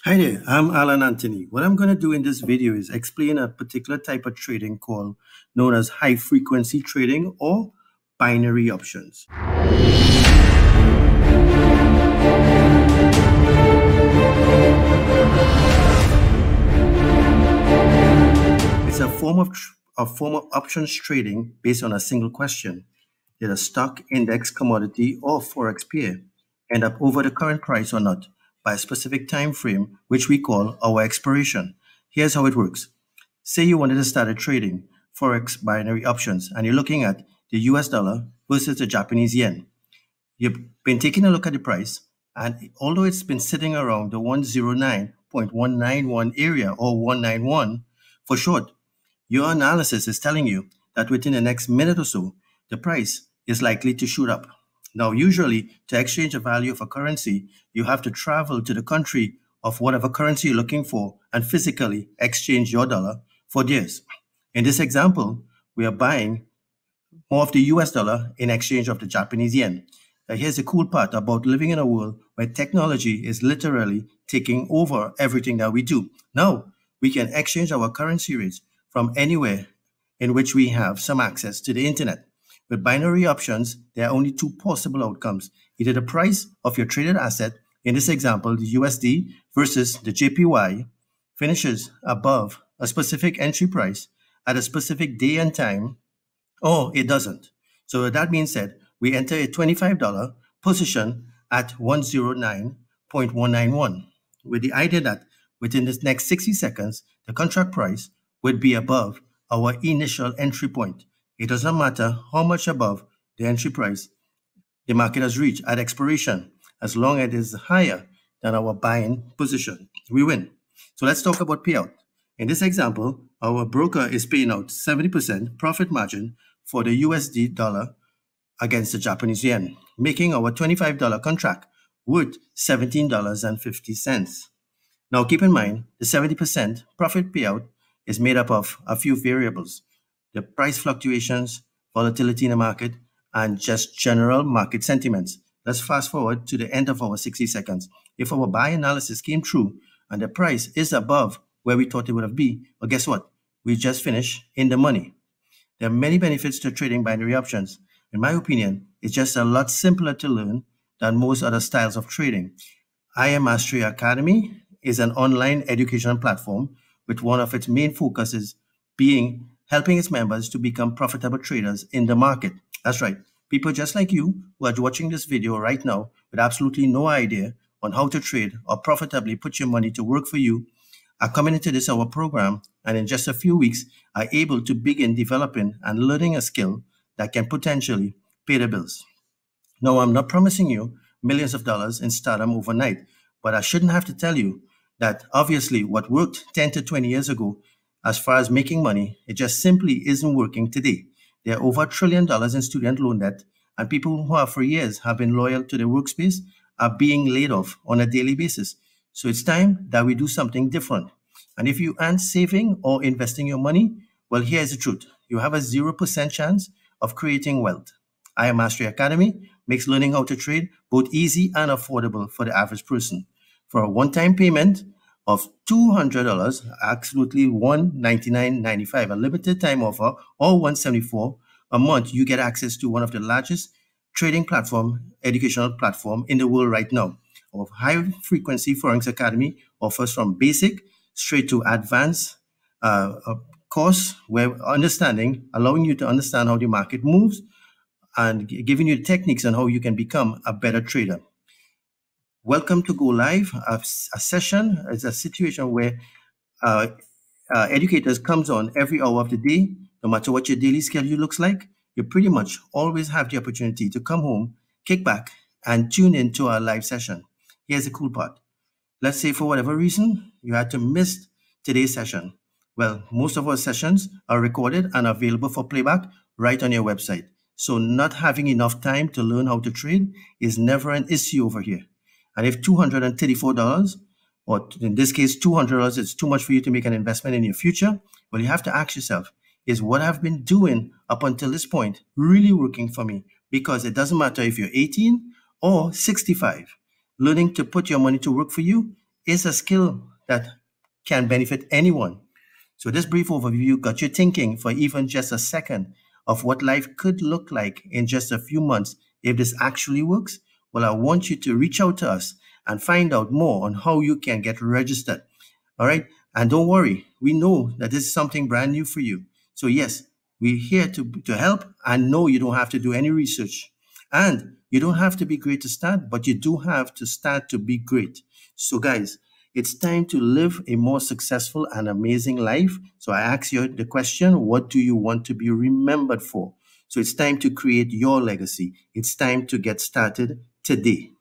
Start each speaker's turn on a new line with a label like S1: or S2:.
S1: Hi there, I'm Alan Anthony. What I'm going to do in this video is explain a particular type of trading known as high frequency trading or binary options. It's a form of options trading based on a single question. Did a stock, index, commodity, or forex pair end up over the current price or not by a specific time frame, which we call our expiration? Here's how it works. Say you wanted to start a trading forex binary options, and you're looking at the US dollar versus the Japanese yen. You've been taking a look at the price, and although it's been sitting around the 109.191 area or 191 for short, your analysis is telling you that within the next minute or so, the price is likely to shoot up. Now, usually, to exchange the value of a currency, you have to travel to the country of whatever currency you're looking for and physically exchange your dollar for theirs. In this example, we are buying more of the US dollar in exchange of the Japanese yen. Now, here's the cool part about living in a world where technology is literally taking over everything that we do. Now, we can exchange our currency rates from anywhere in which we have some access to the internet. With binary options, there are only two possible outcomes. Either the price of your traded asset, in this example, the USD versus the JPY, finishes above a specific entry price at a specific day and time, or it doesn't. So with that being said, we enter a $25 position at 109.191 with the idea that within this next 60 seconds, the contract price would be above our initial entry point. It doesn't matter how much above the entry price the market has reached at expiration, as long as it is higher than our buying position, we win. So let's talk about payout. In this example, our broker is paying out 70% profit margin for the USD dollar against the Japanese yen, making our $25 contract worth $17.50. Now, keep in mind, the 70% profit payout is made up of a few variables: the price fluctuations, volatility in the market, and just general market sentiments. Let's fast forward to the end of our 60 seconds. If our buy analysis came true and the price is above where we thought it would have been, well, guess what? We just finished in the money. There are many benefits to trading binary options. In my opinion, it's just a lot simpler to learn than most other styles of trading. IM Mastery Academy is an online educational platform with one of its main focuses being helping its members to become profitable traders in the market. That's right. People just like you who are watching this video right now with absolutely no idea on how to trade or profitably put your money to work for you are coming into this our program, and in just a few weeks are able to begin developing and learning a skill that can potentially pay the bills. Now, I'm not promising you millions of dollars in stardom overnight, but I shouldn't have to tell you that obviously what worked 10 to 20 years ago as far as making money, it just simply isn't working today. There are over $1 trillion in student loan debt, and people who for years have been loyal to their workspace are being laid off on a daily basis. So it's time that we do something different. And if you aren't saving or investing your money, well, here's the truth. You have a 0% chance of creating wealth. IM Mastery Academy makes learning how to trade both easy and affordable for the average person. For a one-time payment of $200, absolutely $199.95, a limited time offer, or $174 a month, you get access to one of the largest trading educational platform in the world right now. Our high frequency Forex Academy offers from basic straight to advanced course where allowing you to understand how the market moves and giving you techniques on how you can become a better trader. Welcome to Go Live. A session is a situation where educators comes on every hour of the day. No matter what your daily schedule looks like, you pretty much always have the opportunity to come home, kick back, and tune into our live session. Here's the cool part. Let's say for whatever reason, you had to miss today's session. Well, most of our sessions are recorded and available for playback right on your website. So not having enough time to learn how to trade is never an issue over here. And if $234, or in this case, $200 is too much for you to make an investment in your future, well, you have to ask yourself, is what I've been doing up until this point really working for me? Because it doesn't matter if you're 18 or 65. Learning to put your money to work for you is a skill that can benefit anyone. So, this brief overview got you thinking for even just a second of what life could look like in just a few months if this actually works. Well, I want you to reach out to us and find out more on how you can get registered. All right. And don't worry, we know that this is something brand new for you. So, yes, we're here to help and know you don't have to do any research. And you don't have to be great to start, but you do have to start to be great. So, guys, it's time to live a more successful and amazing life. So, I ask you the question, what do you want to be remembered for? So, it's time to create your legacy. It's time to get started today.